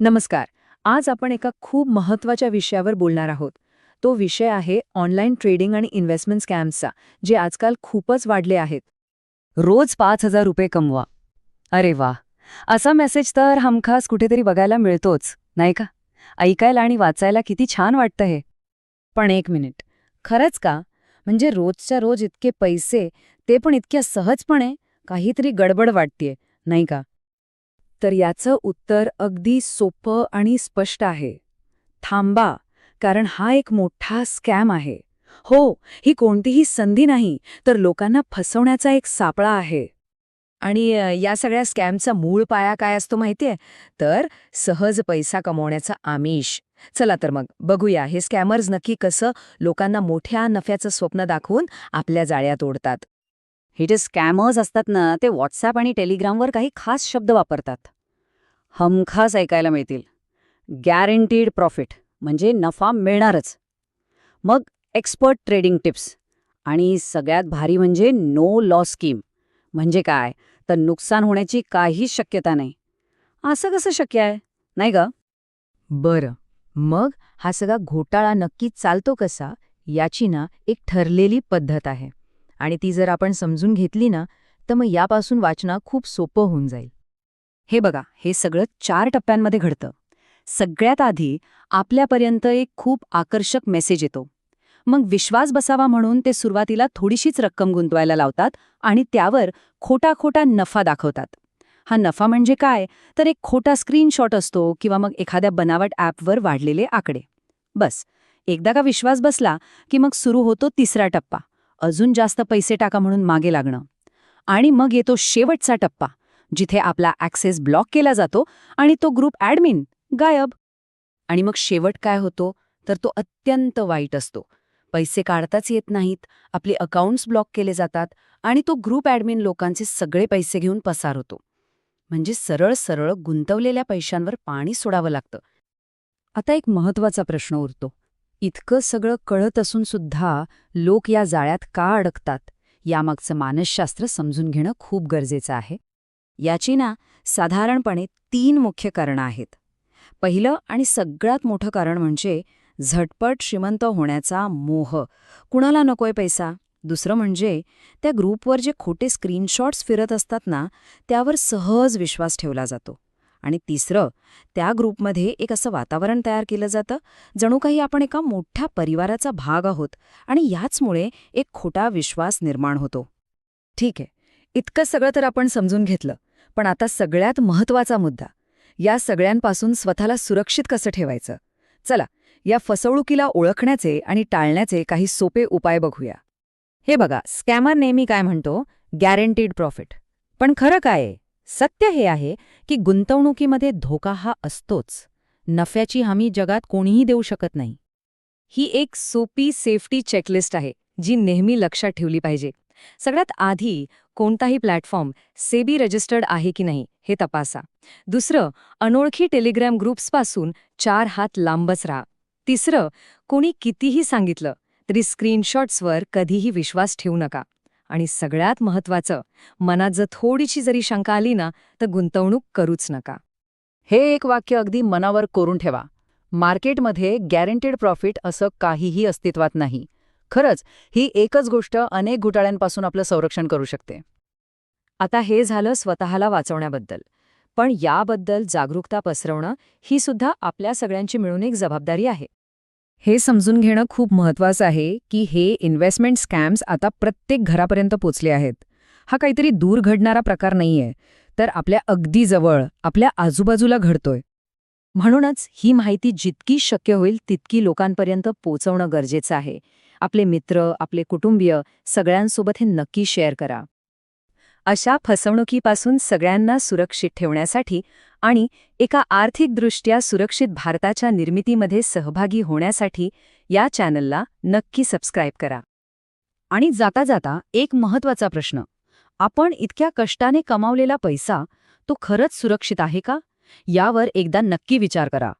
नमस्कार. आज आपण एका खूप महत्त्वाच्या विषयावर बोलणार आहोत. तो विषय आहे ऑनलाईन ट्रेडिंग आणि इन्व्हेस्टमेंट स्कॅम्सचा, जे आजकाल खूपच वाढले आहेत. रोज 5,000 रुपये कमवा. अरे वा, असा मेसेज तर हमखास कुठेतरी बघायला मिळतोच, नाही का? ऐकायला आणि वाचायला किती छान वाटतं हे. पण एक मिनिट, खरंच का? म्हणजे रोजच्या रोज इतके पैसे, ते पण इतक्या सहजपणे? काहीतरी गडबड वाटतेय, नाही का? तर याचं उत्तर अगदी सोपं आणि स्पष्ट आहे. थांबा, कारण हा एक मोठा स्कॅम आहे. हो, ही कोणतीही संधी नाही, तर लोकांना फसवण्याचा एक सापळा आहे. आणि या सगळ्या स्कॅमचा मूळ पाया काय असतो माहितीये? तर सहज पैसा कमवण्याचा आमिष. चला तर मग बघूया हे स्कॅमर्स नक्की कसं लोकांना मोठ्या नफ्याचं स्वप्न दाखवून आपल्या जाळ्यात ओढतात. हे जे स्कॅमर्स असतात ना, ते व्हॉट्सॲप आणि टेलिग्रामवर काही खास शब्द वापरतात. हमखास ऐकायला मिळतील. गॅरंटीड प्रॉफिट म्हणजे नफा मिळणारच. मग एक्सपर्ट ट्रेडिंग टिप्स. आणि सगळ्यात भारी म्हणजे नो लॉस स्कीम. म्हणजे काय? तर नुकसान होण्याची काहीच शक्यता नाही. असं कसं शक्य आहे, नाही का? बरं, मग हा सगळा घोटाळा नक्की चालतो कसा, याची ना एक ठरलेली पद्धत आहे. आणि ती जर आपण समजून घेतली ना, तर मग यापासून वाचणं खूप सोपं होऊन जाईल. हे बघा, हे सगळं 4 टप्प्यांमध्ये घडतं. सगळ्यात आधी आपल्यापर्यंत एक खूप आकर्षक मेसेज येतो. मग विश्वास बसावा म्हणून ते सुरुवातीला थोडीशीच रक्कम गुंतवायला लावतात आणि त्यावर खोटा खोटा नफा दाखवतात. हा नफा म्हणजे काय? तर एक खोटा स्क्रीनशॉट असतो किंवा मग एखाद्या बनावट ॲपवर वाढलेले आकडे. बस, एकदा का विश्वास बसला की मग सुरू होतो तिसरा टप्पा, अजून जास्त पैसे टाका म्हणून मागे लागणं. आणि मग येतो शेवटचा टप्पा, जिथे आपला ॲक्सेस ब्लॉक केला जातो आणि तो ग्रुप ॲडमिन गायब. आणि मग शेवट काय होतो? तर तो अत्यंत वाईट असतो. पैसे काढताच येत नाहीत, आपले अकाउंट्स ब्लॉक केले जातात आणि तो ग्रुप ॲडमिन लोकांचे सगळे पैसे घेऊन पसार होतो. म्हणजे सरळ सरळ गुंतवलेल्या पैशांवर पाणी सोडावं लागतं. आता एक महत्त्वाचा प्रश्न उरतो. इतकं सगळं कळत असून सुद्धा लोक या जाळ्यात का अडकतात? यामागचं मानसशास्त्र समजून घेणं खूप गरजेचं आहे. याची ना साधारणपणे 3 मुख्य कारणं आहेत. पहिलं आणि सगळ्यात मोठं कारण म्हणजे झटपट श्रीमंत होण्याचा मोह. कुणाला नकोय पैसा? दुसरं म्हणजे त्या ग्रुपवर जे खोटे स्क्रीनशॉट्स फिरत असतात ना, त्यावर सहज विश्वास ठेवला जातो. आणि तिसरं, त्या ग्रुपमध्ये एक असं वातावरण तयार केलं जातं, जणू काही आपण एका मोठ्या परिवाराचा भाग आहोत आणि याचमुळे एक खोटा विश्वास निर्माण होतो. ठीक आहे, इतकं सगळं तर आपण समजून घेतलं. पण आता सगळ्यात महत्त्वाचा मुद्दा, या सगळ्यांपासून स्वतःला सुरक्षित कसं ठेवायचं? चला, या फसवणुकीला ओळखण्याचे आणि टाळण्याचे काही सोपे उपाय बघूया. हे बघा, स्कॅमर नेहमी काय म्हणतो? Guaranteed profit. पण खरं काय आहे? सत्य हे आहे की गुंतवणुकीमध्ये धोका हा असतोच. नफ्याची हमी जगात कोणीही देऊ शकत नाही. ही एक सोपी सेफ्टी चेकलिस्ट आहे, जी नेहमी लक्षात ठेवली पाहिजे. सगळ्यात आधी कोणताही प्लॅटफॉर्म सेबी रजिस्टर्ड आहे की नाही हे तपासा. दुसरं, अनोळखी टेलिग्राम ग्रुप्सपासून 4 हात लांबच राहा. तिसरं, कोणी कितीही सांगितलं तरी स्क्रीनशॉट्सवर कधीही विश्वास ठेवू नका. आणि सगळ्यात महत्त्वाचं, मनात जर थोडीशी जरी शंका आली ना, तर गुंतवणूक करूच नका. हे एक वाक्य अगदी मनावर कोरून ठेवा. मार्केटमध्ये गॅरंटीड प्रॉफिट असं काहीही अस्तित्वात नाही. खरंच, ही एकच गोष्ट अनेक घोटाळ्यांपासून आपलं संरक्षण करू शकते. आता हे झालं स्वतःला वाचवण्याबद्दल. पण याबद्दल जागरूकता पसरवणं ही सुद्धा आपल्या सगळ्यांची मिळून एक जबाबदारी आहे. हे समजून घेणं खूप महत्त्वाचं आहे की हे इन्व्हेस्टमेंट स्कॅम्स आता प्रत्येक घरापर्यंत पोचले आहेत. हा काहीतरी दूर घडणारा प्रकार नाहीये, तर आपल्या अगदी जवळ, आपल्या आजूबाजूला घडतोय. म्हणूनच ही माहिती जितकी शक्य होईल तितकी लोकांपर्यंत पोचवणं गरजेचं आहे. आपले मित्र, आपले कुटुंबीय सगळ्यांसोबत हे नक्की शेअर करा. अशा फसवणुकीपासून सगळ्यांना सुरक्षित ठेवण्यासाठी आणि एका आर्थिकदृष्ट्या सुरक्षित भारताच्या निर्मितीमध्ये सहभागी होण्यासाठी या चॅनलला नक्की सबस्क्राईब करा. आणि जाता जाता एक महत्त्वाचा प्रश्न. आपण इतक्या कष्टाने कमावलेला पैसा, तो खरंच सुरक्षित आहे का? यावर एकदा नक्की विचार करा.